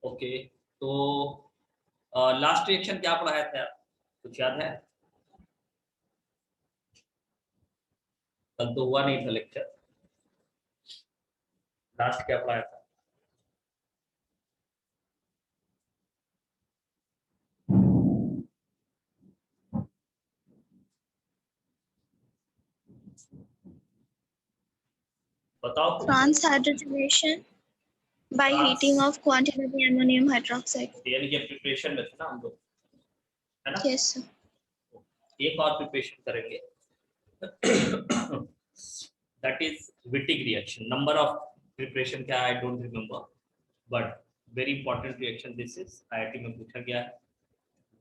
Okay, तो last reaction क्या पढ़ाया था, कुछ याद है? कल तो हुआ नहीं था लेक्चर, लास्ट क्या पढ़ाया था? बताओ कुछ। France hydrogenation by heating of quantitative ammonium hydroxide. यानी कि प्रिपरेशन में थे ना हम लोग, है ना? Yes, sir. एक और प्रिपरेशन करेंगे, that is Wittig reaction. Number of preparation क्या है I don't remember, but very important reaction this is, IIT में पूछा गया है.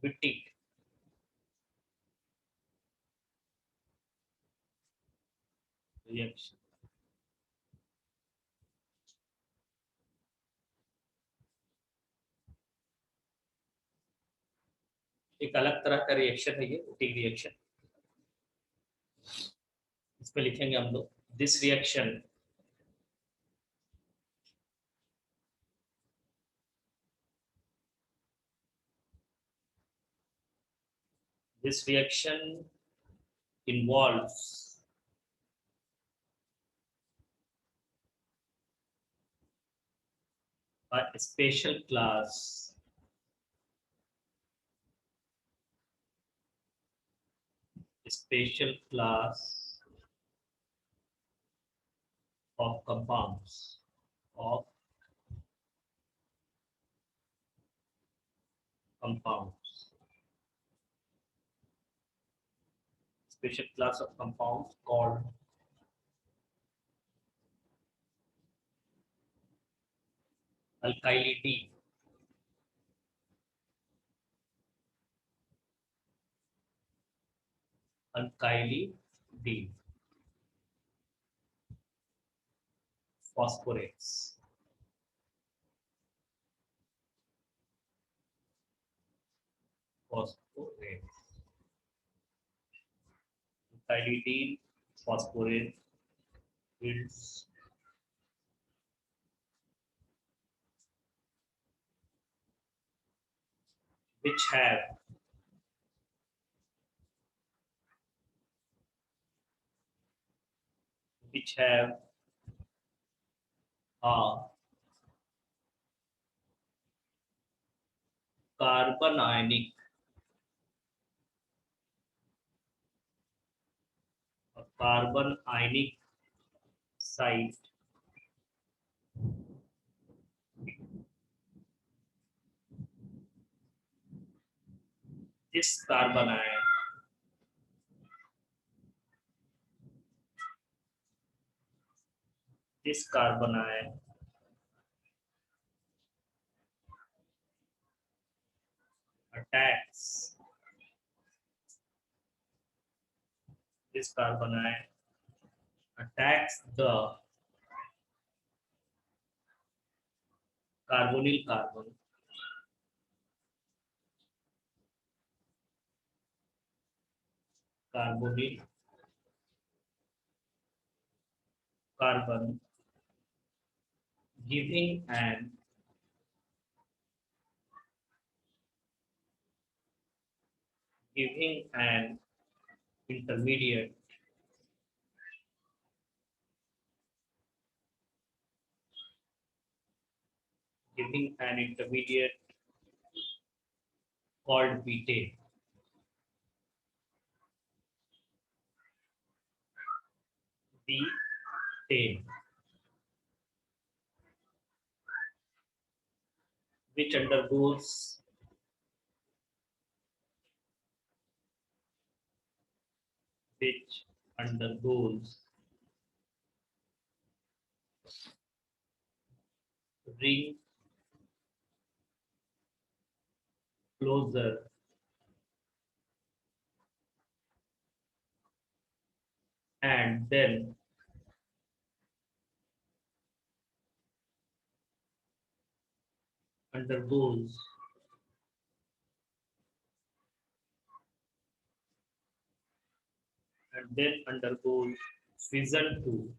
Wittig reaction. एक अलग तरह का रिएक्शन है ये विटिक रिएक्शन. इसमें लिखेंगे हम लोग this reaction this reaction involves a special class of compounds of compounds special class of compounds called alkylity. Alkylity phosphorates. Phosphorates. Alkylity phosphorate yields which have a carbon ionic site this carbon ion attacks this carbon ion attacks the carbonyl carbon giving an intermediate called betaine. Betaine, which undergoes ring closure and then undergoes fission to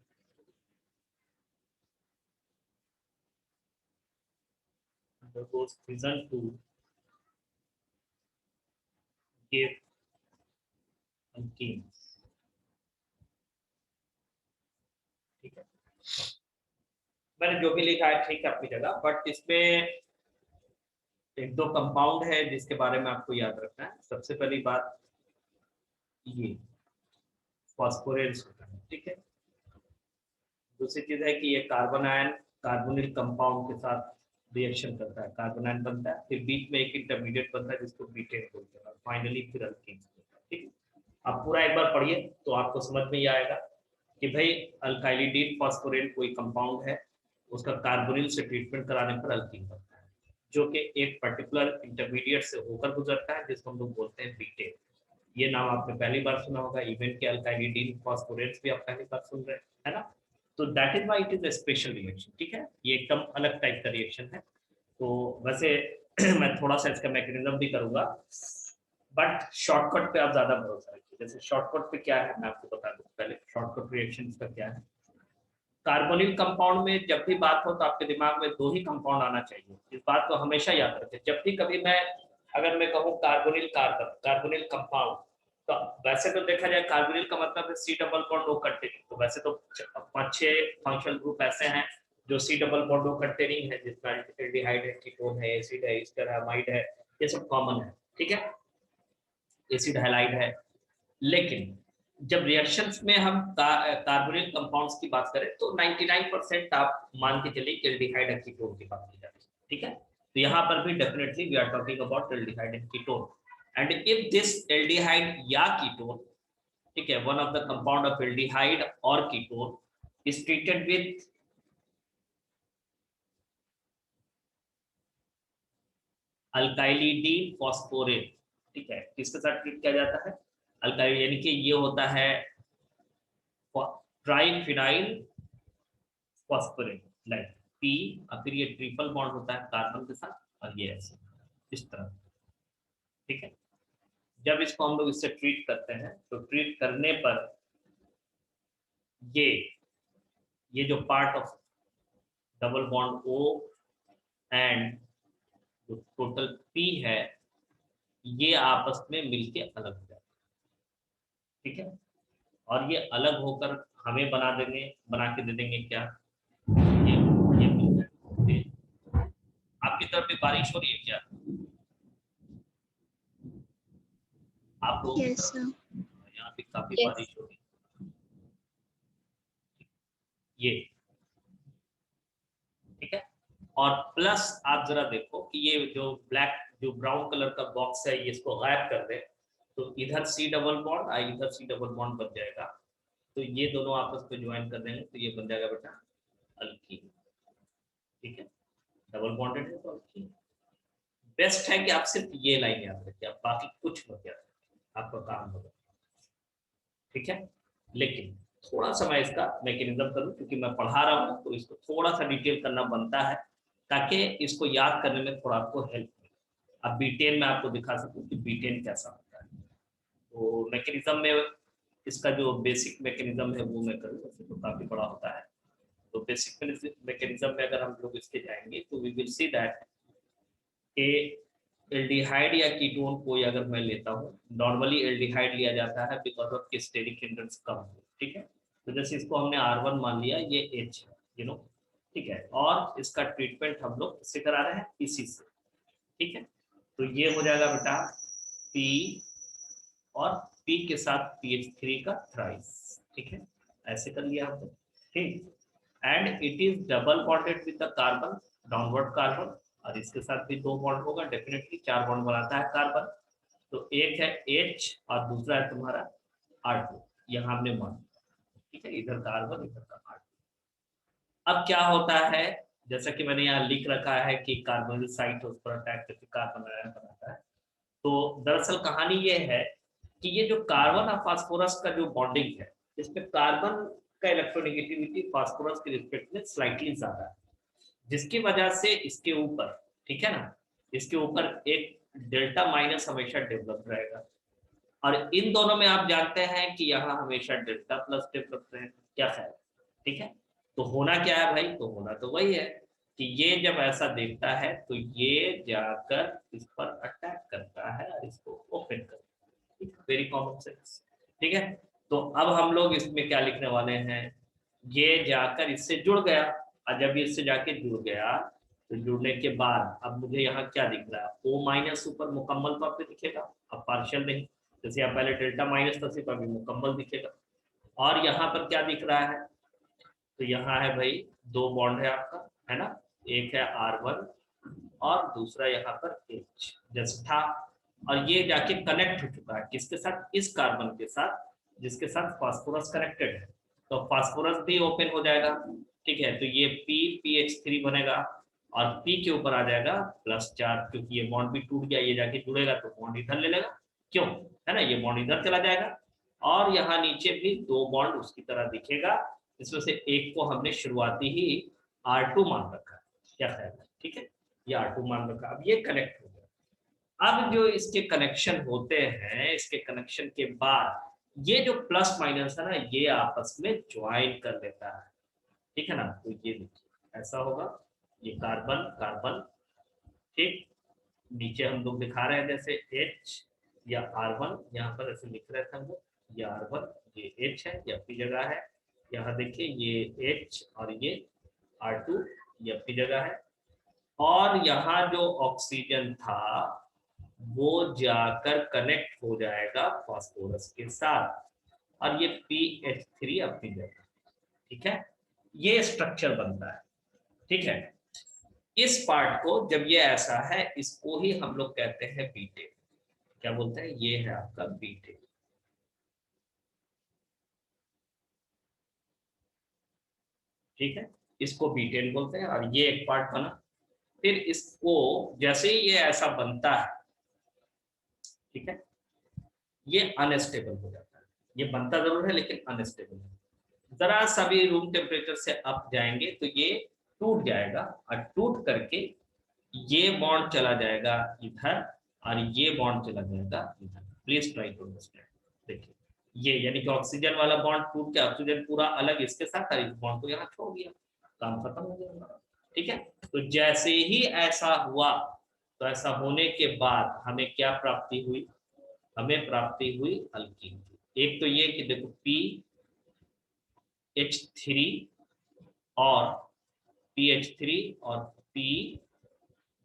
undergoes fission to give alkenes. ठीक है, मैंने जो भी लिखा है ठीक है अपनी जगह, बट इसमें एक दो कंपाउंड है जिसके बारे में आपको याद रखना है। सबसे पहली बात ये फॉस्फोरेट्स होता है, ठीक है। दूसरी चीज है कि ये कार्बन आयन कार्बोनिल कंपाउंड के साथ रिएक्शन करता है, कार्बन आयन बनता है, फिर बीच में एक इंटरमीडिएट बनता है जिसको बीटेन बोलते हैं, फाइनली फिर अल्कीन। ठीक है, आप पूरा एक बार पढ़िए तो आपको समझ में ही आएगा कि भाई अल्काइलिडीन फॉस्फोरेट कोई कंपाउंड है, उसका कार्बोनिल से ट्रीटमेंट कराने पर अल्कीन बनता है, जो कि एक पर्टिकुलर इंटरमीडिएट से होकर गुजरता है जिसको हम लोग बोलते हैं बीटेन। ये नाम आपने पहली बार सुना होगा, इवन के अल्काइलिडीन फॉस्फोरेट्स भी आप पहली बार सुन रहे हैं, है ना। तो that is why it is a special reaction, ठीक है, ये एकदम अलग टाइप का रिएक्शन है। तो वैसे मैं थोड़ा सा इसका मैकेनिज्म भी करूंगा, बट शॉर्टकट पे आप ज्यादा भरोसा रखिए। जैसे शॉर्टकट पे क्या है मैं आपको बता दूं, पहले शॉर्टकट रिएक्शन इसका क्या है। कार्बोनिल कंपाउंड में जब भी बात हो तो आपके दिमाग में दो ही कंपाउंड आना चाहिए, इस बात को हमेशा याद रखें। जब भी कभी मैं अगर मैं कहूँ कार्बोनिल कार्बन कार्बोनिल कंपाउंड, तो वैसे तो देखा जाए कार्बोनिल का मतलब है C double bond O containing, तो वैसे तो 5-6 फंक्शनल ग्रुप ऐसे हैं जो C double bond O containing है, जिसमें एल्डिहाइड है, कीटोन है, एसिड है, ईस्टर है, अमाइड है, ये सब कॉमन है, ठीक है, एसिड हैलाइड है। लेकिन जब रिएक्शंस में हम कार्बोनिल कंपाउंड्स की बात करें तो 99% आप मान के चलिए एल्डिहाइड एंड कीटोन की बात की जाती है, ठीक है। तो यहाँ पर भी definitely we are talking about aldehyde and ketone, and if this aldehyde या कीटोन, ठीक है, one of the compound of aldehyde और ketone is treated with alkylidene phosphorate, ठीक है, किसके साथ ट्रीट किया जाता है, अल्काइल, यानी कि ये होता है ट्राइफिनाइल फॉस्फोरेट, लाइक पी, और फिर ये ट्रिपल बॉन्ड होता है कार्बन के साथ, और ये ऐसे इस तरह, ठीक है। जब इसको हम लोग इससे ट्रीट करते हैं तो ट्रीट करने पर ये जो part of double bond O and जो टोटल पी है, ये आपस में मिलके अलग हो जाता है, ठीक है। और ये अलग होकर हमें बना के दे देंगे क्या, ये मिल जाएगा। आपकी तरफ भी बारिश हो रही है क्या, आप लोगों की Yes, तरफ? sir. यहाँ पे काफी Yes. बारिश हो रही है, ये ठीक है। और प्लस आप जरा देखो कि ये जो ब्लैक जो ब्राउन कलर का बॉक्स है, ये इसको गायब कर दे तो इधर सी डबल बॉन्ड और इधर सी डबल बॉन्ड बन जाएगा, तो ये दोनों आपस में ज्वाइन कर देंगे तो ये बन जाएगा बेटा अल्कीन, ठीक है, डबल बॉन्डेड है तो अल्कीन। बेस्ट है कि आप सिर्फ ये लाइन याद रखिए, आप बाकी कुछ मत याद रखिए, आपका काम होगा, ठीक है। लेकिन थोड़ा सा मैं इसका मैकेनिज्म करूं, क्योंकि मैं पढ़ा रहा हूं तो इसको थोड़ा सा डिटेल करना बनता है ताकि इसको याद करने में थोड़ा आपको हेल्प मिले। अब बीटेन में आपको दिखा सकूं कि बीटेन कैसा होता है। तो मैकेनिज्म में इसका जो बेसिक मैकेनिज्म है वो मैं करूँ, वैसे तो काफी बड़ा होता है। तो बेसिक मैकेनिज्म में अगर हम लोग इसके जाएंगे तो we will see that aldehyde या कीटोन कोई अगर मैं लेता हूँ, नॉर्मली एल्डिहाइड लिया जाता है बिकॉज ऑफ कि स्टेरिक हिंड्रेंस कम हो, ठीक है। तो जैसे इसको हमने R1 मान लिया, ये H है, यू नो, ठीक है, और इसका ट्रीटमेंट हम लोग इससे करा रहे हैं इसी से, ठीक है। तो ये हो जाएगा बेटा P और P के साथ PH3 का थ्राइस, ठीक है, ऐसे कर लिया हमने, ठीक। And it is double bonded with the carbon, downward carbon, और इसके साथ भी 2 बॉन्ड होगा, डेफिनेटली 4 बॉन्ड बनाता है कार्बन। तो एक है H और दूसरा है तुम्हारा R2, यहाँ हमने मान, ठीक है, इधर कार्बन इधर का R2। अब क्या होता है, जैसा कि मैंने यहाँ लिख रखा है कि कार्बन साइट उस पर अटैक करके कार्बन आयन बनाता है। तो दरअसल कहानी ये है कि ये जो कार्बन और फास्फोरस का जो बॉन्डिंग है, इसमें कार्बन का इलेक्ट्रोनेगेटिविटी फास्फोरस के रिस्पेक्ट में स्लाइटली ज्यादा है, जिसकी वजह से इसके ऊपर, ठीक है ना, इसके ऊपर एक डेल्टा माइनस हमेशा डेवलप रहेगा, और इन दोनों में आप जानते हैं कि यहाँ हमेशा डेल्टा प्लस डेवलप रहेगा, क्या ख्याल, ठीक है। तो होना क्या है भाई, तो होना तो वही है कि ये जब ऐसा देखता है तो ये जाकर इस पर अटैक करता है और इसको ओपन करता है। Very common sense. ठीक है, तो अब हम लोग इसमें क्या लिखने वाले हैं, ये जाकर इससे जुड़ गया, और जब इससे जाके जुड़ गया तो जुड़ने के बाद अब मुझे यहाँ क्या दिख रहा है, ओ माइनस ऊपर मुकम्मल तौर पे दिखेगा, अब पार्शियल नहीं, जैसे आप पहले डेल्टा माइनस था सिर्फ, अभी मुकम्मल दिखेगा। और यहाँ पर क्या दिख रहा है, तो यहाँ है भाई दो बॉन्ड है आपका, है ना, एक है R1 और दूसरा यहाँ पर H जैसे था, और ये जाके कनेक्ट हो चुका है किसके साथ, इस कार्बन के साथ जिसके साथ फास्फोरस कनेक्टेड है, तो फास्फोरस भी ओपन हो जाएगा। ठीक है, तो ये PPH3 बनेगा और P के ऊपर आ जाएगा +4, क्योंकि ये बॉन्ड भी टूट गया, ये जाके जुड़ेगा तो बॉन्ड इधर ले लेगा, क्यों, है ना, ये बॉन्ड इधर चला जाएगा। और यहाँ नीचे भी दो बॉन्ड उसकी तरह दिखेगा, इसमें से एक को हमने शुरुआती ही R2 मान रखा है, क्या ख्याल है, ठीक है, ये R2 मान रखा, अब ये कनेक्ट हो गया। अब जो इसके कनेक्शन होते हैं, इसके कनेक्शन के बाद ये जो प्लस माइनस है ना, ये आपस में ज्वाइन कर लेता है, ठीक है ना, तो ये देखिए ऐसा होगा, ये कार्बन कार्बन, ठीक, नीचे हम लोग दिखा रहे हैं जैसे H या R1, यहाँ पर ऐसे लिख रहे थे हम लोग, ये R1 ये H है, ये अपनी जगह है, यहाँ देखिए ये H और ये R2 ये अपनी जगह है, और यहाँ जो ऑक्सीजन था वो जाकर कनेक्ट हो जाएगा फास्फोरस के साथ, और ये PH3 अपनी जगह, ठीक है, ये स्ट्रक्चर बनता है। ठीक है, इस पार्ट को जब ये ऐसा है, इसको ही हम लोग कहते हैं बीटेन, क्या बोलते हैं, ये है आपका बीटेन। ठीक है, इसको बीटेन बोलते हैं, और ये एक पार्ट बना, फिर इसको जैसे ही ये ऐसा बनता है, ठीक है, ये अनस्टेबल हो जाता है, ये बनता जरूर है लेकिन अनस्टेबल है, जरा सा भी रूम टेम्परेचर से अप जाएंगे तो ये टूट जाएगा, और टूट करके ये बॉन्ड चला जाएगा इधर और ये बॉन्ड चला जाएगा इधर। Please try to understand. देखिए ये यानी कि ऑक्सीजन वाला बॉन्ड टूट के ऑक्सीजन पूरा अलग इसके साथ, और इस बॉन्ड को यहाँ छोड़ दिया, काम खत्म हो गया हमारा। ठीक है, तो जैसे ही ऐसा हुआ, तो ऐसा होने के बाद हमें क्या प्राप्ति हुई, हमें प्राप्ति हुई अल्कीन की। एक तो ये कि देखो PH3 और PH3 और P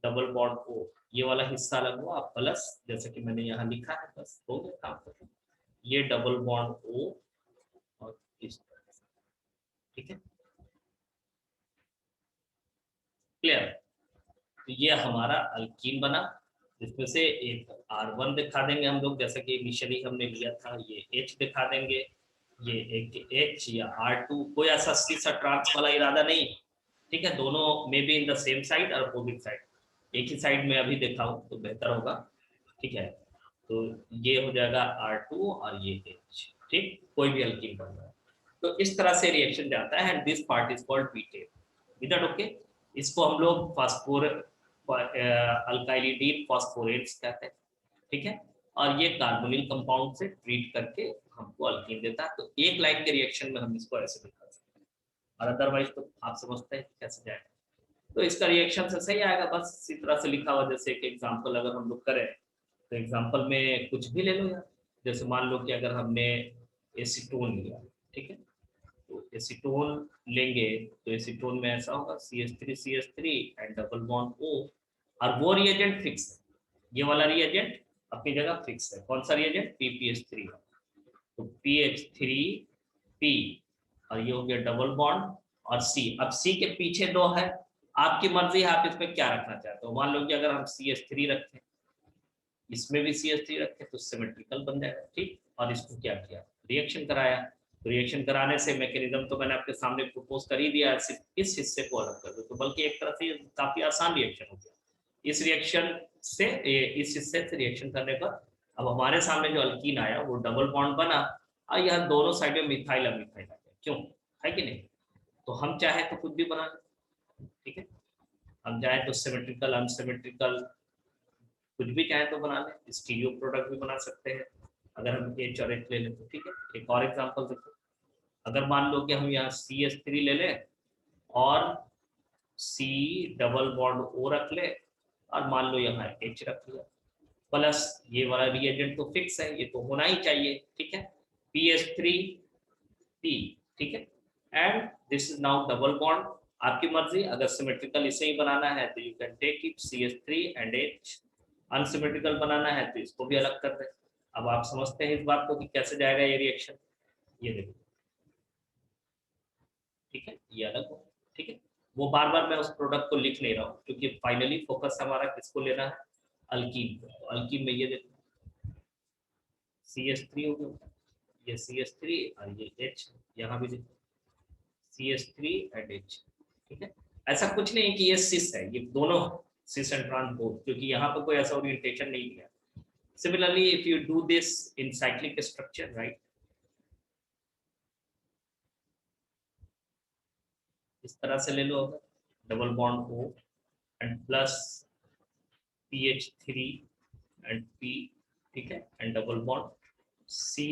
डबल बॉन्ड O, ये वाला हिस्सा अलग हुआ प्लस, जैसे कि मैंने यहाँ लिखा है, बस हो गया काम खत्म, ये डबल बॉन्ड O और इस तरह से। ठीक है, क्लियर, तो ये हमारा अल्कीन बना, जिसमें से एक R1 दिखा देंगे हम लोग, जैसा कि इनिशियली हमने लिया था, ये H दिखा देंगे, ये एक H या R2, कोई ऐसा सीसा ट्रांस वाला इरादा नहीं। ठीक है, दोनों may be in the same side और अपोजिट साइड, एक ही साइड में अभी देखा हो तो बेहतर होगा। ठीक है, तो ये हो जाएगा R2 और ये H, ठीक, कोई भी अल्कीन बन रहा है तो इस तरह से रिएक्शन जाता है, and this part is called beaten. Is that okay? इसको हम लोग फास्फोर अल्काइलिडीन फॉस्फोरेट्स कहते हैं। ठीक है, और ये कार्बोनिल कंपाउंड से ट्रीट करके हमको अल्कीन देता है, तो एक लाइन के रिएक्शन में हम इसको ऐसे दिखा सकते हैं, और अदरवाइज तो आप समझते हैं कैसे जाएगा, तो इसका रिएक्शन से सही आएगा, बस इसी तरह से लिखा हुआ। जैसे एक एग्जांपल अगर हम लोग करें तो एग्जांपल में कुछ भी ले लो यार, जैसे मान लो कि अगर हमने एसीटोन लिया, ठीक है, तो एसीटोन लेंगे तो एसीटोन में ऐसा होगा CH3 and double bond O, और वो रिएजेंट फिक्स है, ये वाला रिएजेंट अपनी जगह फिक्स है, कौन सा रिएजेंट, PPH3, तो PH3P, और ये हो गया डबल बॉन्ड और C। अब C के पीछे दो है, आपकी मर्जी है आप इसमें क्या रखना चाहते हो, मान लो कि अगर हम CH3 रखें, इसमें भी CH3 रखें तो सिमेट्रिकल बन जाएगा, ठीक, और इसको क्या किया, रिएक्शन कराया, तो रिएक्शन कराने से मैकेनिज्म तो मैंने आपके सामने प्रपोज कर ही दिया, सिर्फ इस हिस्से को अलग कर दो, तो बल्कि एक तरह से काफी आसान रिएक्शन हो गया। इस रिएक्शन से इस हिस्से से रिएक्शन करने पर अब हमारे सामने जो अल्कीन आया वो डबल बॉन्ड बना, और यहाँ दोनों साइड में मिथाइल अमिथाइल आ गया, क्यों, है कि नहीं, तो हम चाहे तो कुछ भी बना, ठीक है, हम चाहे तो सिमेट्रिकल अनसिमेट्रिकल कुछ भी चाहे तो बना लें, स्टीरियो प्रोडक्ट भी बना सकते हैं अगर हम H और H ले लें तो। ठीक है, एक और एग्जांपल देखो, अगर मान लो कि हम यहाँ CH3 ले लें और C डबल बॉन्ड O रख ले और मान लो यहाँ H रख लिया, प्लस ये वाला रिएजेंट तो फिक्स है, ये तो होना ही चाहिए, ठीक है, PH3P, ठीक है, and this is now double bond. आपकी मर्जी, अगर सिमेट्रिकल इसे ही बनाना है तो you can take it CH3 and H, unsymmetrical बनाना है तो इसको भी अलग कर दे। अब आप समझते हैं इस बात को कि कैसे जाएगा ये रिएक्शन, ये देखो, ठीक है, ये अलग हो, ठीक है। वो बार बार मैं उस प्रोडक्ट को लिख नहीं रहा हूँ क्योंकि फाइनली फोकस हमारा किसको लेना है, अल्कीन को। तो अल्कीन में ये देखो CH3 हो गया, ये CH3 और ये H, यहाँ भी देखो CH3 एंड H, ठीक है। ऐसा कुछ नहीं कि ये सिस है, ये दोनों सिस एंड ट्रांस बोथ, क्योंकि यहाँ पर कोई ऐसा ओरिएंटेशन नहीं दिया। Similarly if you do this in cyclic structure, right, इस तरह से ले लो, अगर double bond O and plus PH3 and P, ठीक है, and double bond C,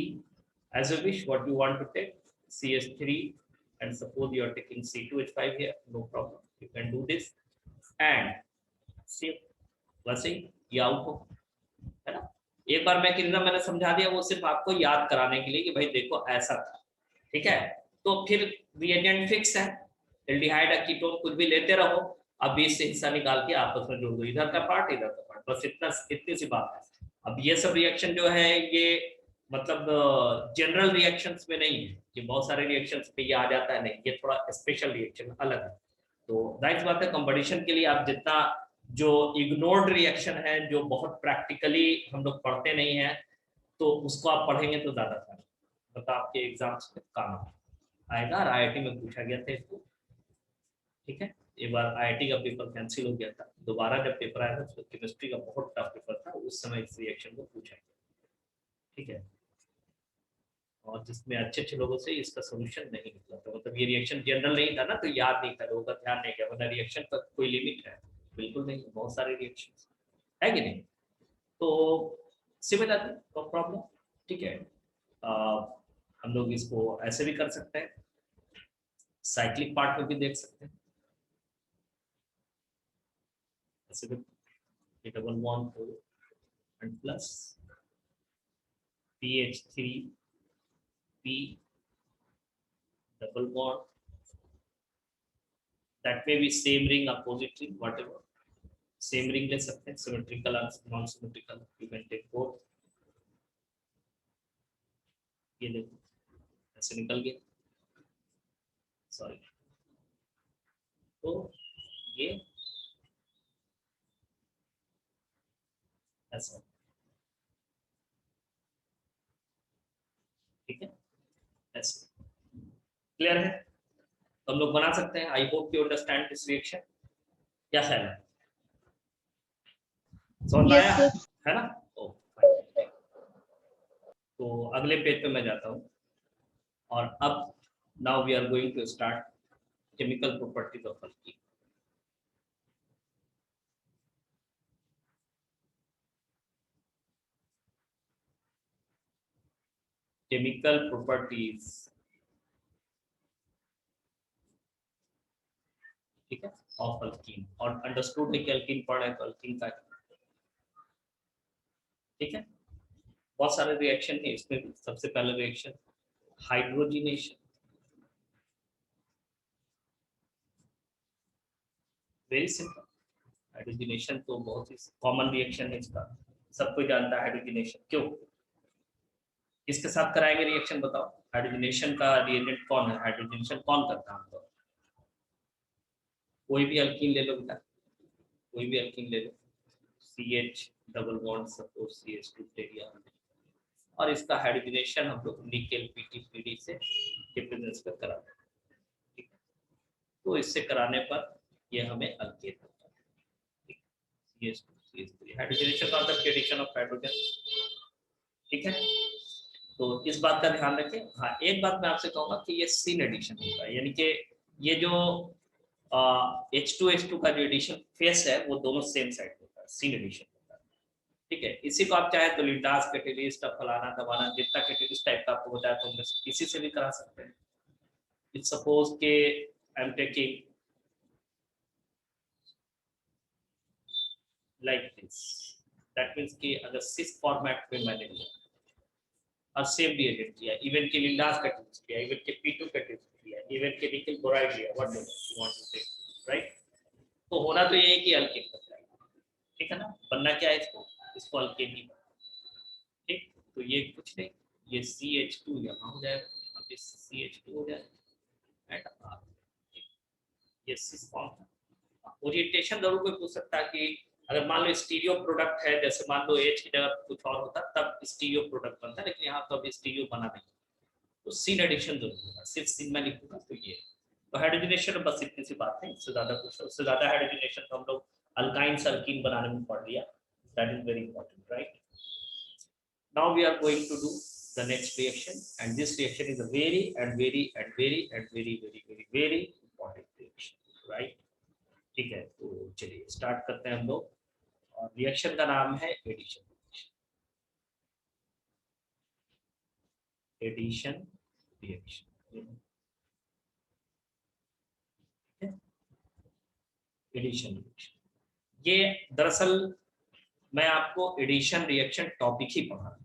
as you wish what you want to take, CH3, and suppose you are taking C2H5 here, no problem, you can do this and see वैसे ये out हो, है ना। एक बार मैं कितना मैंने समझा दिया, वो सिर्फ आपको याद कराने के लिए कि भाई देखो ऐसा था, ठीक है। तो फिर रिएजेंट फिक्स है, एल्डिहाइड कीटोन कुछ भी लेते रहो, अब बीच से हिस्सा निकाल के आपस में जोड़ दो, इधर का पार्ट इधर का पार्ट, बस इतना, इतनी सी बात है। अब ये सब रिएक्शन जो है ये मतलब जनरल रिएक्शंस में नहीं है, ये बहुत सारे रिएक्शंस पे ये आ जाता है, नहीं, ये थोड़ा स्पेशल रिएक्शन अलग है। तो जाहिर बात है कंपटीशन के लिए आप जितना जो इग्नोर्ड रिएक्शन है, जो बहुत प्रैक्टिकली हम लोग पढ़ते नहीं है, तो उसको आप पढ़ेंगे तो ज्यादा अच्छा, मतलब आपके एग्जाम्स में काम आएगा। और IIT में पूछा गया था इसको, ठीक है। एक बार IIT का पेपर कैंसिल हो गया था, दोबारा जब पेपर आया था तो केमिस्ट्री का बहुत टफ पेपर था, उस समय इस रिएक्शन को पूछा गया, ठीक है। और जिसमें अच्छे अच्छे लोगों से इसका सोल्यूशन नहीं निकला था, मतलब ये रिएक्शन जनरल नहीं था ना, तो याद नहीं था, लोगों का ध्यान नहीं गया, वरना रिएक्शन का कोई लिमिट है, बिल्कुल नहीं, बहुत सारे रिएक्शन है कि नहीं। तो सिमिलर नो प्रॉब्लम, ठीक है। हम लोग इसको ऐसे भी कर सकते हैं, साइक्लिक पार्ट में भी देख सकते हैं, ऐसे भी double bond O and plus PH3P double bond, that may be same ring, opposite ring, whatever, same ring ले सकते हैं, symmetrical और non symmetrical, you can take both। ये देखो ऐसे निकल गया, सॉरी, तो ये ऐसा, ठीक है, ऐसे क्लियर है, तो हम लोग बना सकते हैं। I hope you understand this reaction, क्या ख्याल है, समझ आया, है ना। ओ तो अगले पेज पे मैं जाता हूँ, और अब now we are going to start chemical properties of alkene. Chemical properties, ठीक है, ऑफ अल्कीन, और अंडरस्टूड है कि अल्कीन पढ़ है तो अल्कीन का, ठीक है। बहुत सारे रिएक्शन है इसमें, सबसे पहला reaction hydrogenation, very simple, hydrogenation तो बहुत ही कॉमन रिएक्शन है इसका, सब कोई जानता है हाइड्रोजिनेशन। क्यों, किसके साथ कराएंगे रिएक्शन बताओ, हाइड्रोजिनेशन का रिएजेंट कौन है, हाइड्रोजिनेशन कौन करता है, तो कोई भी अल्कीन ले लो बेटा, कोई भी अल्कीन ले लो, CH double bond suppose CH2 ले लिया, और इसका हाइड्रोजिनेशन हम लोग निकेल PTPD से डिफरेंस पर कराते हैं, ठीक है। तो इससे कराने पर ये हमें अल्केन होता है, ठीक है, CH2CH3, हाइड्रोजनेशन का मतलब एडिशन ऑफ हाइड्रोजन, ठीक है। तो इस बात का ध्यान रखें। हाँ, एक बात मैं आपसे कहूंगा कि ये सीन एडिशन होता है, यानी कि ये जो H2H2 का जो एडिशन फेस है वो दोनों सेम साइड होता है, सीन एडिशन होता है, ठीक है। इसी को आप चाहे तो लिंडास कैटेलिस्ट, फलाना दबाना, जितना कैटेलिस्ट टाइप का आपको बताया तो उनमें से किसी से भी करा सकते हैं। इट्स सपोज के I am taking like this, that means कि अगर सिस फॉर्मेट में मैंने लिया और सेम रिएजेंट लिया, इवन के लिंडास का टेस्ट लिया, इवन के P2 का टेस्ट लिया, इवन के निकल बोराइड लिया, व्हाट यू वांट टू से, राइट। तो होना तो ये है कि अल्केन बन जाएगा, ठीक है ना। बनना क्या है इसको अल्केन ही बनना, ठीक। तो ये कुछ नहीं, ये CH2 यहाँ हो जाएगा, यहाँ पे CH2 हो जाएगा एंड R, ये सिस फॉर्म। ओरिएंटेशन जरूर कोई पूछ सकता है कि अगर मान लो स्टीरियो प्रोडक्ट है, जैसे मान लो H की जगह कुछ और होता तब स्टीरियो प्रोडक्ट बनता है, लेकिन यहाँ तो अभी स्टीरियो बना नहीं, तो सिन एडिशन जरूर होगा, सिर्फ सिन में लिखूंगा तो ये। तो हाइड्रोजनेशन बस इतनी सी बात है, इससे ज्यादा कुछ, उससे ज्यादा हाइड्रोजनेशन तो हम लोग अल्काइन अल्कीन बनाने में पढ़ लिया, that is very important, right. Now we are going to do the next reaction, and this reaction is a very important reaction, right? ठीक है, तो चलिए स्टार्ट करते हैं हम लोग, और रिएक्शन का नाम है addition. Addition reaction, addition reaction, ये दरअसल मैं आपको एडिशन रिएक्शन टॉपिक ही पढ़ा रहा हूं।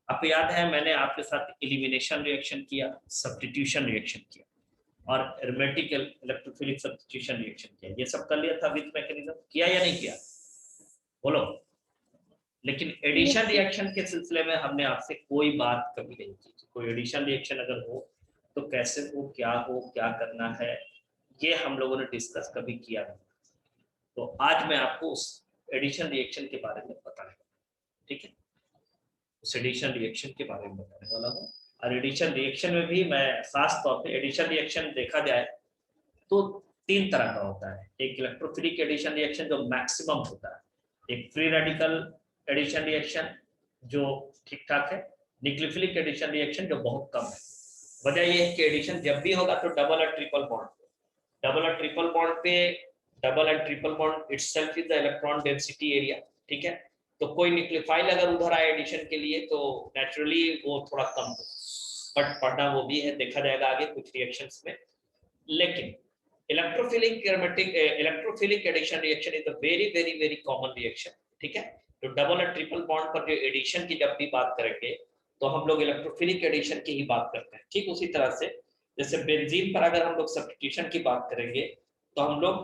आपको याद है मैंने आपके साथ एलिमिनेशन रिएक्शन किया, सब्स्टिट्यूशन रिएक्शन किया और एरोमेटिक इलेक्ट्रोफिलिक सब्स्टिट्यूशन रिएक्शन किया, ये सब कर लिया था विथ मैकेनिज्म, किया या नहीं किया, बोलो। लेकिन एडिशन रिएक्शन के सिलसिले में हमने आपसे कोई बात कभी नहीं की, कोई एडिशन रिएक्शन अगर हो तो कैसे हो, क्या करना है, ये हम लोगों ने डिस्कस कभी किया नहीं। तो आज मैं आपको उस एडिशन रिएक्शन के बारे में बताने वाला हूं, ठीक है। उस एडिशन रिएक्शन के बारे में बताने वाला हूँ। और एडिशन रिएक्शन में भी मैं खास तौर पे एडिशन रिएक्शन देखा जाए तो 3 तरह का होता है। एक इलेक्ट्रोफिलिक एडिशन रिएक्शन जो मैक्सिमम होता है, एक फ्री रेडिकल एडिशन रिएक्शन जो ठीक ठाक है, न्यूक्लियोफिलिक एडिशन रिएक्शन जो बहुत कम है। वजह ये है कि एडिशन जब भी होगा तो डबल और ट्रिपल बॉन्ड पे, डबल और ट्रिपल बॉन्ड पे, double and triple bond itself is the electron density area, ठीक है। तो कोई न्यूक्लियोफाइल अगर उधर आए एडिशन के लिए तो नेचुरली वो थोड़ा कम हो, बट पढ़ना वो भी है, देखा जाएगा आगे कुछ रिएक्शंस में। लेकिन electrophilic addition reaction is a very common reaction, ठीक है। तो डबल और ट्रिपल बॉन्ड पर जो एडिशन की जब भी बात करेंगे तो हम लोग इलेक्ट्रोफिलिक एडिशन की ही बात करते हैं। ठीक उसी तरह से जैसे बेंजीन पर अगर हम लोग सब्स्टिट्यूशन की बात करेंगे तो हम लोग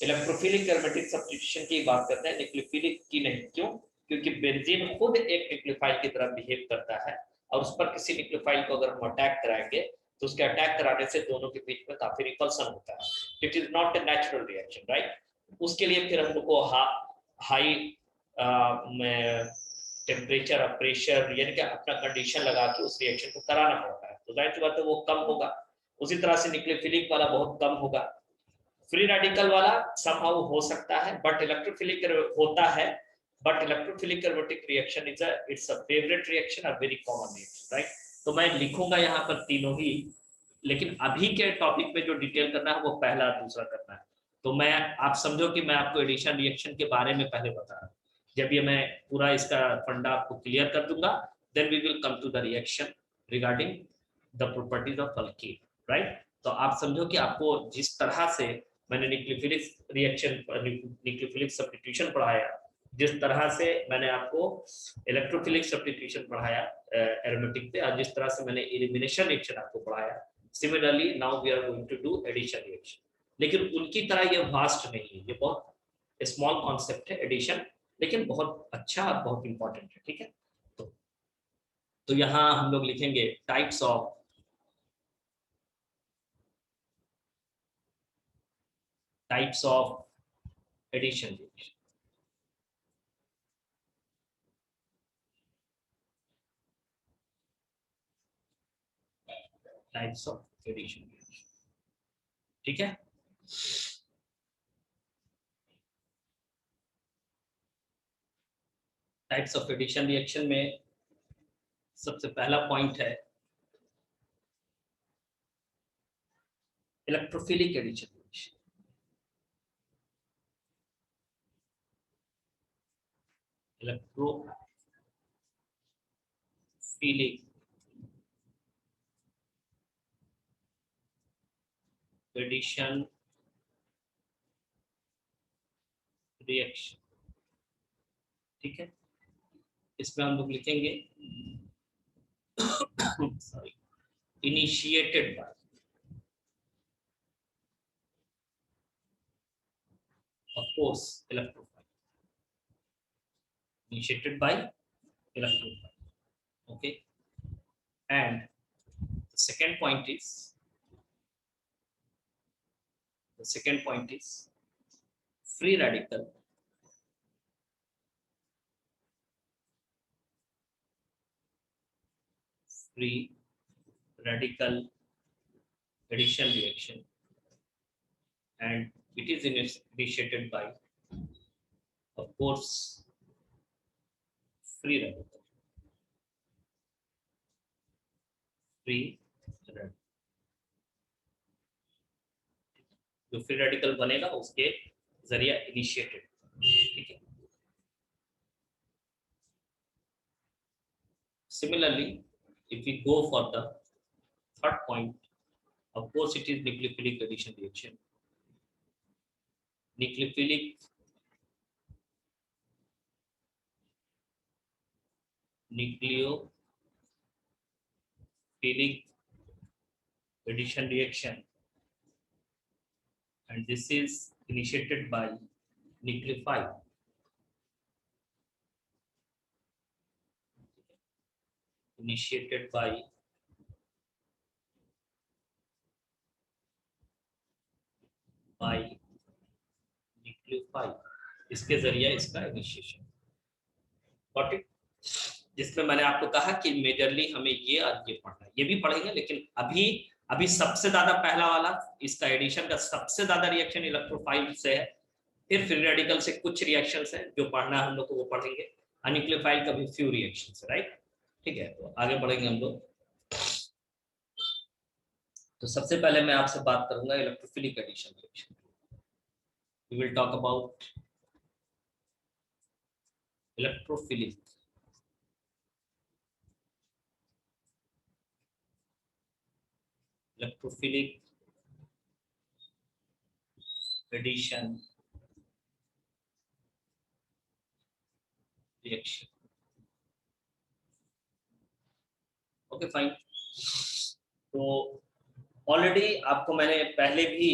इलेक्ट्रोफिलिक एरोमेटिक सब्स्टिट्यूशन की बात करते हैं, न्यूक्लियोफिलिक की नहीं। क्यों? क्योंकि बेंजीन खुद एक न्यूक्लियोफाइल की तरह बिहेव करता है और उस पर किसी न्यूक्लियोफाइल को अगर हम अटैक कराएंगे तो उसके अटैक कराने से दोनों के बीच में काफी रिपल्सन होता है। It is not a natural reaction, right. उसके लिए फिर हम लोग को हाई टेम्परेचर और प्रेशर यानी कि अपना कंडीशन लगा के उस रिएक्शन को कराना पड़ता है, तो जाहिर सी बात है वो कम होगा। उसी तरह से न्यूक्लियोफिलिक वाला बहुत कम होगा। फ्री रेडिकल वाला समहाउ हो सकता है, बट इलेक्ट्रोफिलिक होता है, but electrophilic aromatic reaction is it's a favourite reaction और वेरी कॉमन रिएक्शन, राइट। तो मैं लिखूंगा यहाँ पर तीनों ही, लेकिन अभी के टॉपिक में जो डिटेल करना है वो पहला और दूसरा करना है। तो मैं, आप समझो कि मैं आपको एडिशन रिएक्शन के बारे में पहले बता रहा हूँ। जब ये मैं पूरा इसका फंडा आपको क्लियर कर दूंगा then we will come to the reaction regarding the properties of alkene, right. तो आप समझो कि आपको जिस तरह से मैंने न्यूक्लियोफिलिक रिएक्शन, न्यूक्लियोफिलिक सब्स्टिट्यूशन पढ़ाया, जिस तरह से मैंने आपको इलेक्ट्रोफिलिक सब्स्टिट्यूशन पढ़ाया एरोमेटिक पे, और जिस तरह से मैंने एलिमिनेशन रिएक्शन आपको पढ़ाया, similarly now we are going to do addition reaction. लेकिन उनकी तरह ये वास्ट नहीं है, ये बहुत स्मॉल कॉन्सेप्ट है एडिशन, लेकिन बहुत अच्छा और बहुत इंपॉर्टेंट है, ठीक है। तो यहाँ हम लोग लिखेंगे types of addition reaction. Types of addition reaction, ठीक है। टाइप्स ऑफ एडिशन रिएक्शन में सबसे पहला पॉइंट है electrophilic addition reaction. Electrophilic addition reaction, ठीक है, इसमें हम लोग लिखेंगे sorry, initiated by, of course electrophile, initiated by electrophile. Okay, and the second point is free radical addition reaction, and it is initiated by, of course, free radical. जो free radical बनेगा उसके जरिए इनिशिएटेड, ठीक है। Similarly, if we go for the third point, of course it is nucleophilic addition reaction. Nucleophilic addition reaction, and this is initiated by nucleophile. Initiated by nucleophile, इसके जरिए इसका initiation. Got it? जिसमें मैंने आपको कहा कि मेजरली हमें ये और ये पढ़ना है, ये भी पढ़ेंगे, लेकिन अभी सबसे ज्यादा पहला वाला इसका एडिशन का सबसे ज्यादा रिएक्शन इलेक्ट्रोफाइल से है, फिर फ्री रेडिकल से कुछ रिएक्शंस हैं जो पढ़ना है हम लोग को, वो पढ़ेंगे। न्यूक्लियोफाइल का भी फ्यू रिएक्शंस है, राइट? ठीक है, तो आगे बढ़ेंगे हम लोग। तो सबसे पहले मैं आपसे बात करूंगा electrophilic addition reaction. We will talk about electrophilic addition reaction. Okay fine. तो ऑलरेडी आपको मैंने पहले भी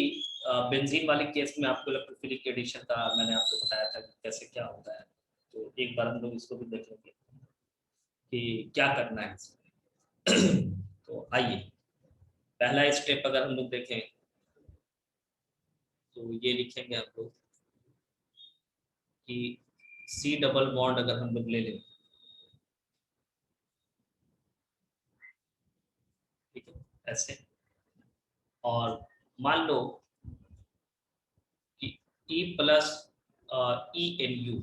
बेंजीन वाले केस में आपको इलेक्ट्रोफिलिक एडिशन का मैंने आपको बताया था कि कैसे क्या होता है, तो एक बार हम लोग इसको भी देखेंगे कि क्या करना है इसमें। तो आइए, पहला स्टेप अगर हम लोग देखें तो ये लिखेंगे हम लोग कि C डबल बॉन्ड अगर हम लोग ले लें, ठीक है, ऐसे, और मान लो कि E plus ENU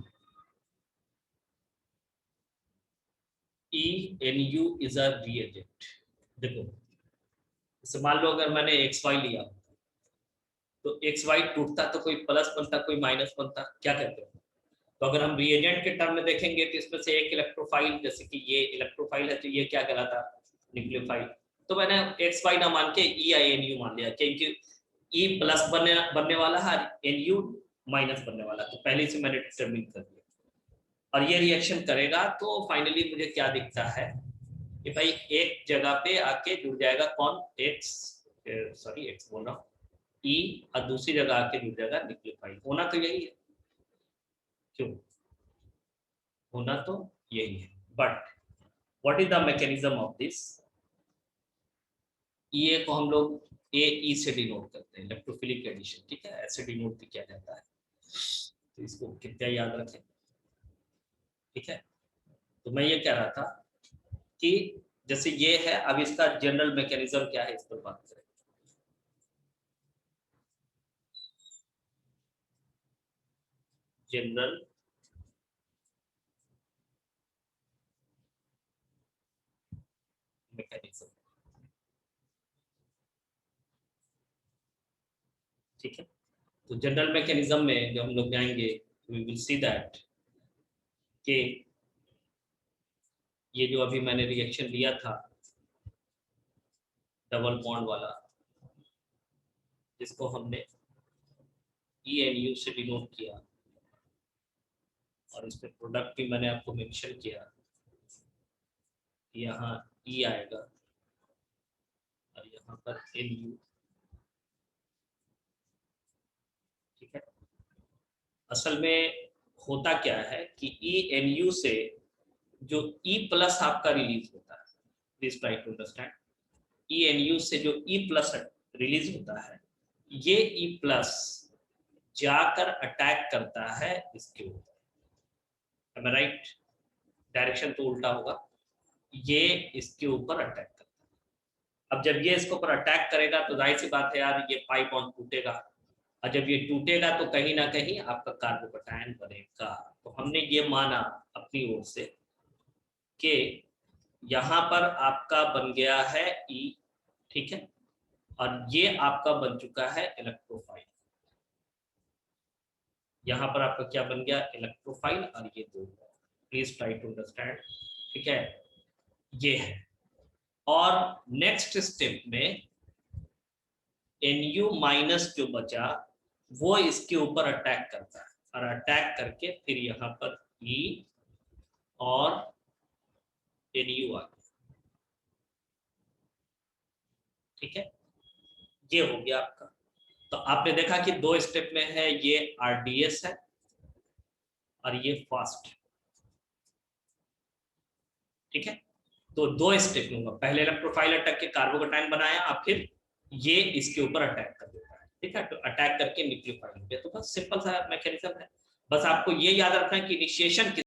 is a reagent. देखो, जैसे मान लो अगर मैंने XY लिया तो XY टूटता तो कोई प्लस बनता कोई माइनस बनता, क्या कहते हैं? तो अगर हम रिएजेंट के टर्म में देखेंगे तो इसमें से एक इलेक्ट्रोफाइल, जैसे कि ये इलेक्ट्रोफाइल है तो ये क्या कहलाता? न्यूक्लियोफाइल। तो मैंने XY ना मान के EINU मान लिया, क्योंकि E प्लस बनने वाला है, NU माइनस बनने वाला, तो पहले से मैंने डिटरमिन कर दिया। और ये रिएक्शन करेगा तो फाइनली मुझे क्या दिखता है कि भाई एक जगह पे आके जुड़ जाएगा कौन? X बोल रहा हूँ, E, और दूसरी जगह आके जुड़ जाएगा न्यूक्लियोफाइल। होना तो यही है, क्यों? होना तो यही है, but what is the mechanism of this? ये को हम लोग AE से डिनोट करते हैं, इलेक्ट्रोफिलिक एडिशन, ठीक है, ऐसे डिनोट भी किया जाता है। तो इसको कितना याद रखें, ठीक है। तो मैं ये कह रहा था कि जैसे ये है, अब इसका जनरल मैकेनिज्म क्या है इस पर बात करें। जनरल मैकेनिज्म, ठीक है। तो जनरल मैकेनिज्म में जब हम लोग जाएंगे वी विल सी दैट कि ये जो अभी मैंने रिएक्शन लिया था डबल बॉन्ड वाला, जिसको हमने ENU से डिनोट किया, और इसमें प्रोडक्ट भी मैंने आपको मेंशन किया, यहाँ ई आएगा और यहाँ पर NU, ठीक है। असल में होता क्या है कि ENU से जो E+ आपका रिलीज होता है, please try to understand, ENU से जो E+ रिलीज होता है, ये E+ जाकर अटैक करता है इसके ऊपर, राइट? डायरेक्शन तो उल्टा होगा, ये इसके ऊपर अटैक करता है। अब जब ये इसके ऊपर अटैक करेगा तो जाहिर सी बात है यार, ये पाई बॉन्ड टूटेगा, और जब ये टूटेगा तो कहीं ना कहीं आपका कार्बोकैटायन बनेगा। तो हमने ये माना अपनी ओर से कि यहाँ पर आपका बन गया है E, ठीक है, और ये आपका बन चुका है इलेक्ट्रोफाइल। यहाँ पर आपका क्या बन गया? इलेक्ट्रोफाइल, और ये दो, प्लीज ट्राई टू अंडरस्टैंड, ठीक है, ये है। और नेक्स्ट स्टेप में NU- जो बचा वो इसके ऊपर अटैक करता है, और अटैक करके फिर यहाँ पर E और NU आ गया, ठीक है, ये हो गया आपका। तो आपने देखा कि दो स्टेप में है, ये RDS है और ये फास्ट, ठीक है। तो दो स्टेप में होगा, पहले इलेक्ट्रोफाइल अटैक के कार्बोकैटायन बनाया, और फिर ये इसके ऊपर अटैक कर देता है, ठीक है, तो अटैक करके न्यूक्लियोफाइल हो गया। तो बस सिंपल सा मैकेनिज्म है, बस आपको ये याद रखना है कि इनिशिएशन